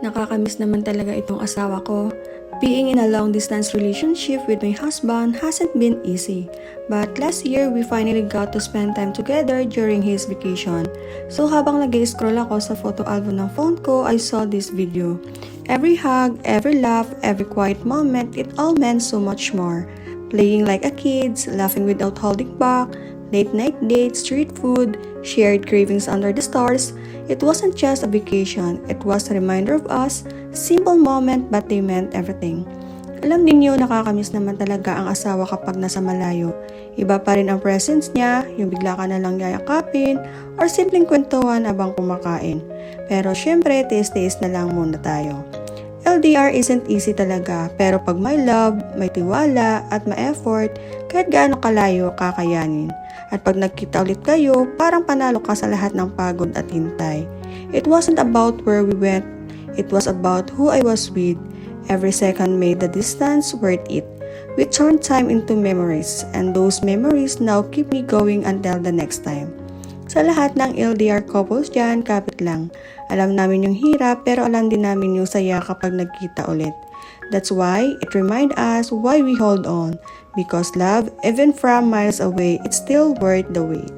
Nakakamiss naman talaga itong asawa ko. Being in a long-distance relationship with my husband hasn't been easy. But last year, we finally got to spend time together during his vacation. So habang nag-scroll ako sa photo album ng phone ko, I saw this video. Every hug, every laugh, every quiet moment, it all meant so much more. Playing like a kids, laughing without holding back, late-night dates, street food, shared cravings under the stars. It wasn't just a vacation, it was a reminder of us, simple moment but they meant everything. Alam ninyo, nakakamiss naman talaga ang asawa kapag nasa malayo. Iba pa rin ang presence niya, yung bigla ka na lang yayakapin, or simpleng kwentuhan habang kumakain. Pero syempre, tiis-tiis na lang muna tayo. LDR isn't easy talaga, pero pag may love, may tiwala, at may effort, kahit gaano kalayo, kakayanin. At pag nagkita ulit kayo, parang panalo ka sa lahat ng pagod at hintay. It wasn't about where we went, it was about who I was with. Every second made the distance worth it. We turned time into memories, and those memories now keep me going until the next time. Sa lahat ng LDR couples dyan, kapit lang. Alam namin yung hirap, pero alam din namin yung saya kapag nagkita ulit. That's why it reminds us why we hold on. Because love, even from miles away, it's still worth the wait.